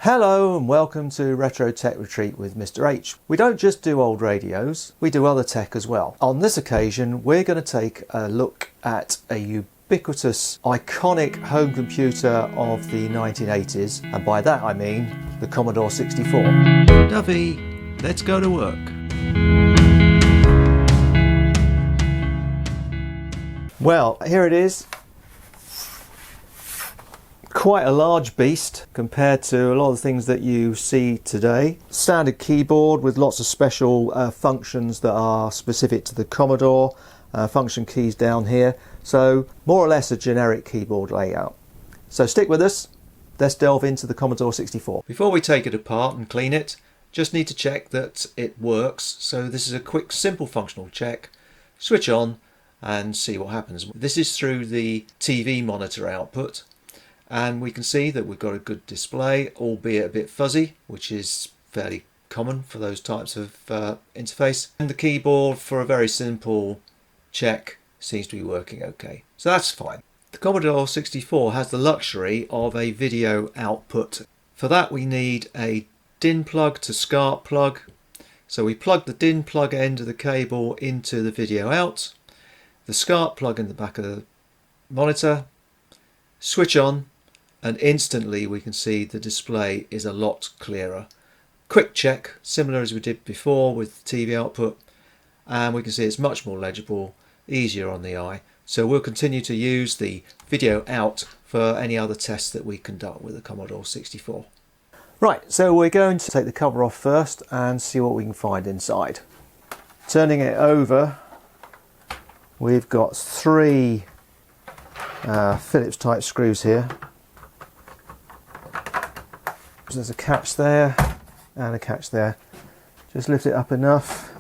Hello and welcome to Retro Tech Retreat with Mr. H. We don't just do old radios, we do other tech as well. On this occasion we're going to take a look at a ubiquitous, iconic home computer of the 1980s, and by that I mean the Commodore 64. Duffy, let's go to work. Well, here it is. Quite a large beast compared to a lot of the things that you see today. Standard keyboard with lots of special functions that are specific to the Commodore. Function keys down here. So more or less a generic keyboard layout. So stick with us. Let's delve into the Commodore 64. Before we take it apart and clean it, just need to check that it works. So this is a quick, simple functional check. Switch on and see what happens. This is through the TV monitor output. And we can see that we've got a good display, albeit a bit fuzzy, which is fairly common for those types of interface. And the keyboard, for a very simple check, seems to be working okay. So that's fine. The Commodore 64 has the luxury of a video output. For that we need a DIN plug to SCART plug. So we plug the DIN plug end of the cable into the video out, the SCART plug in the back of the monitor, switch on, and instantly we can see the display is a lot clearer. Quick check, similar as we did before with TV output, and we can see it's much more legible, easier on the eye. So we'll continue to use the video out for any other tests that we conduct with the Commodore 64. Right, so we're going to take the cover off first and see what we can find inside. Turning it over, we've got three Phillips type screws here. There's a catch there and a catch there. Just lift it up enough,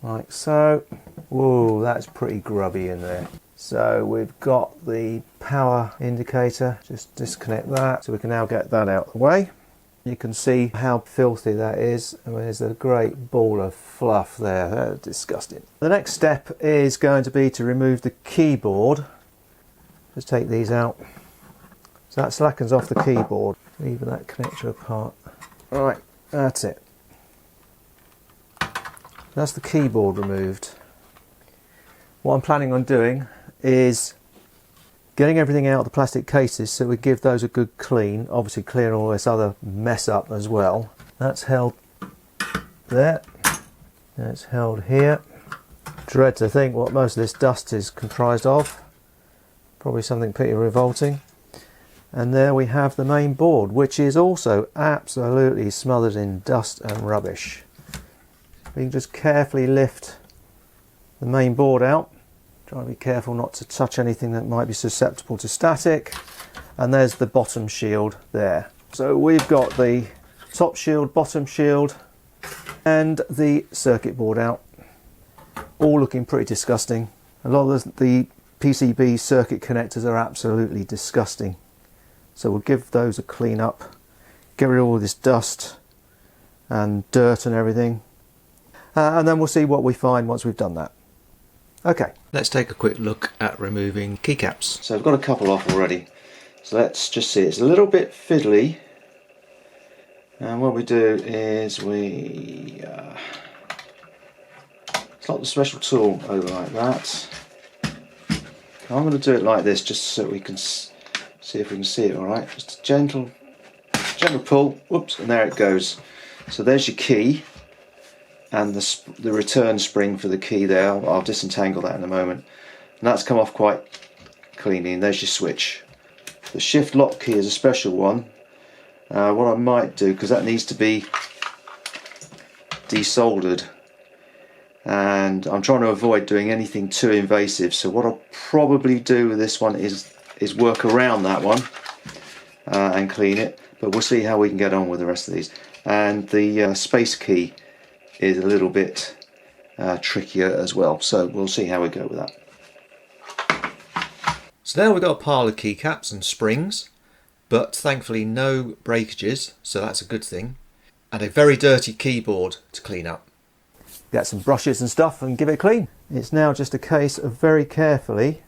like so. Whoa, that's pretty grubby in there. So we've got the power indicator. Just disconnect that so we can now get that out of the way. You can see how filthy that is. I mean, there's a great ball of fluff there. That's disgusting. The next step is going to be to remove the keyboard. Just take these out. So that slackens off the keyboard. Leaving that connector apart. Right, that's it. That's the keyboard removed. What I'm planning on doing is getting everything out of the plastic cases so we give those a good clean. Obviously clearing all this other mess up as well. That's held there. That's held here. Dread to think what most of this dust is comprised of. Probably something pretty revolting. And there we have the main board, which is also absolutely smothered in dust and rubbish. We can just carefully lift the main board out. Try to be careful not to touch anything that might be susceptible to static. And there's the bottom shield there. So we've got the top shield, bottom shield, and the circuit board out. All looking pretty disgusting. A lot of the PCB circuit connectors are absolutely disgusting. So we'll give those a clean up, get rid of all this dust and dirt and everything, and then we'll see what we find once we've done that. Okay, let's take a quick look at removing keycaps. So I've got a couple off already, so let's just see. It's a little bit fiddly, and what we do is we slot the special tool over like that. I'm going to do it like this just so we can see if we can see it. All right, just a gentle pull. Whoops, and there it goes. So there's your key and the return spring for the key there. I'll disentangle that in a moment. And that's come off quite cleanly. And there's your switch. The shift lock key is a special one. What I might do, because that needs to be desoldered, and I'm trying to avoid doing anything too invasive. So what I'll probably do with this one is work around that one and clean it, but we'll see how we can get on with the rest of these. And the space key is a little bit trickier as well, so we'll see how we go with that. So now we've got a pile of keycaps and springs, but thankfully no breakages, so that's a good thing, and a very dirty keyboard to clean up. Get some brushes and stuff and give it a clean. It's now just a case of very carefully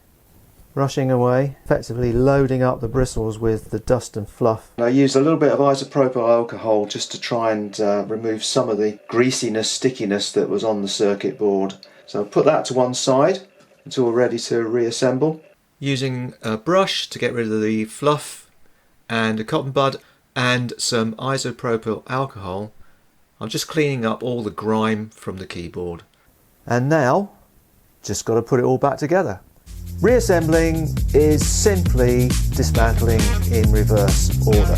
brushing away, effectively loading up the bristles with the dust and fluff. I used a little bit of isopropyl alcohol just to try and remove some of the greasiness, stickiness that was on the circuit board. So I'll put that to one side until we're ready to reassemble. Using a brush to get rid of the fluff and a cotton bud and some isopropyl alcohol, I'm just cleaning up all the grime from the keyboard. And now, just got to put it all back together. Reassembling is simply dismantling in reverse order.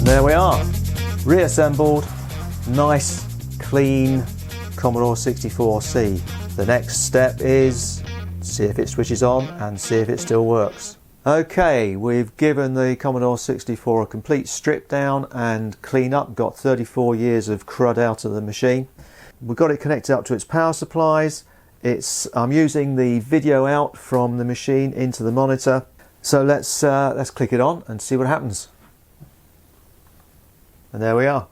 There we are, reassembled, nice, clean Commodore 64C. The next step is see if it switches on and see if it still works. Okay, we've given the Commodore 64 a complete strip down and clean up, got 34 years of crud out of the machine. We've got it connected up to its power supplies. I'm using the video out from the machine into the monitor. So let's click it on and see what happens. And there we are.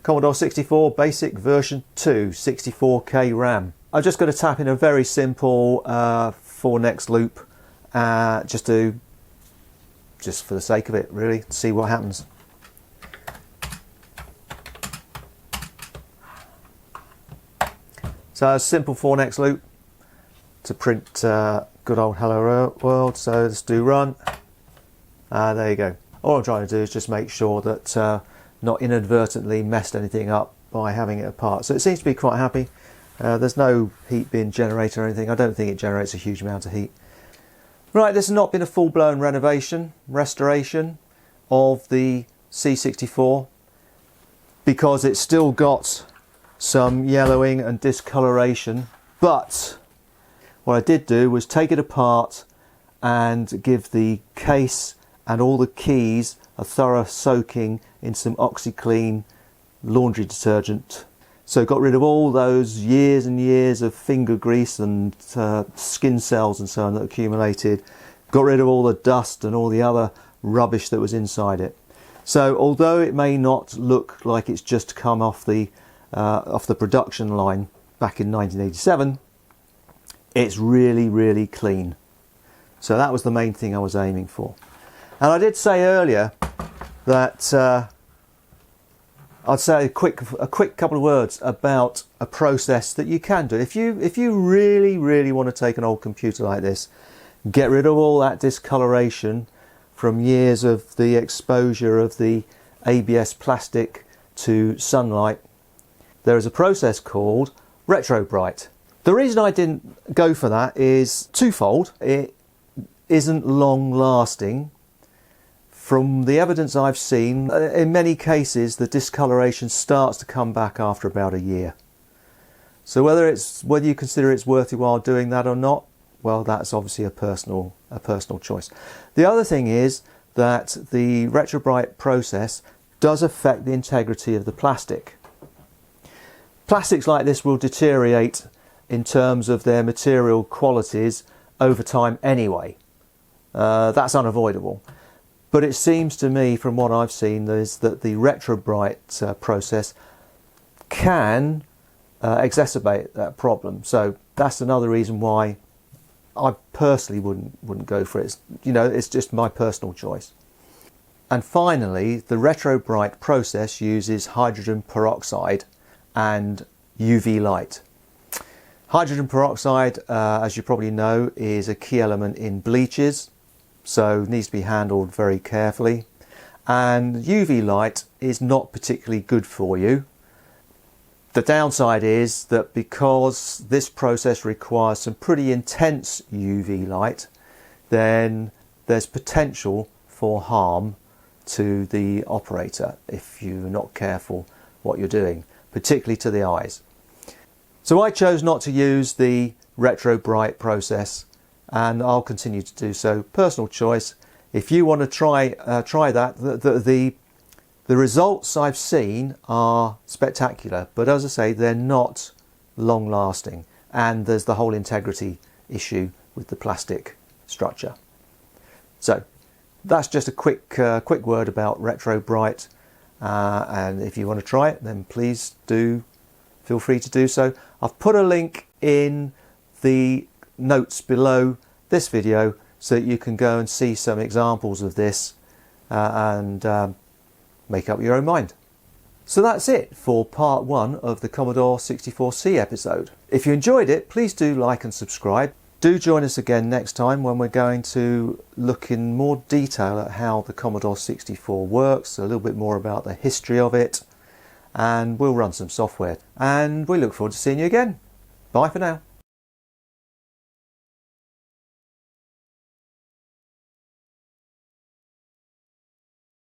Commodore 64 Basic version 2, 64K RAM. I'm just going to tap in a very simple 4-next loop, just for the sake of it, really, to see what happens. So a simple 4-next loop to print good old Hello World. So let's do run. There you go. All I'm trying to do is just make sure that not inadvertently messed anything up by having it apart. So it seems to be quite happy. There's no heat being generated or anything. I don't think it generates a huge amount of heat. Right, this has not been a full-blown restoration of the C64 because it's still got some yellowing and discoloration. But what I did do was take it apart and give the case and all the keys a thorough soaking in some OxyClean laundry detergent. So got rid of all those years and years of finger grease and skin cells and so on that accumulated. Got rid of all the dust and all the other rubbish that was inside it. So although it may not look like it's just come off the production line, back in 1987, it's really clean. So that was the main thing I was aiming for. And I did say earlier that I'd say a quick couple of words about a process that you can do. If you really want to take an old computer like this, get rid of all that discoloration from years of the exposure of the ABS plastic to sunlight, there is a process called retrobrite. The reason I didn't go for that is twofold. It isn't long lasting. From the evidence I've seen, in many cases the discoloration starts to come back after about a year. So whether you consider it's worth your while doing that or not, well, that's obviously a personal choice. The other thing is that the retrobrite process does affect the integrity of the plastic. Plastics like this will deteriorate in terms of their material qualities over time anyway. That's unavoidable. But it seems to me, from what I've seen, is that the retrobrite process can exacerbate that problem. So that's another reason why I personally wouldn't go for it. It's just my personal choice. And finally, the retrobrite process uses hydrogen peroxide and UV light. Hydrogen peroxide, as you probably know, is a key element in bleaches, so needs to be handled very carefully. And UV light is not particularly good for you. The downside is that because this process requires some pretty intense UV light, then there's potential for harm to the operator if you're not careful what you're doing, particularly to the eyes. So I chose not to use the retrobrite process, and I'll continue to do so. Personal choice. If you want to try that, the results I've seen are spectacular, but as I say, they're not long lasting, and there's the whole integrity issue with the plastic structure. So that's just a quick word about retrobrite, and if you want to try it, then please do feel free to do so. I've put a link in the notes below this video so that you can go and see some examples of this and make up your own mind. So that's it for part 1 of the Commodore 64C episode. If you enjoyed it, please do like and subscribe. Do join us again next time when we're going to look in more detail at how the Commodore 64 works, a little bit more about the history of it, and we'll run some software. And we look forward to seeing you again. Bye for now.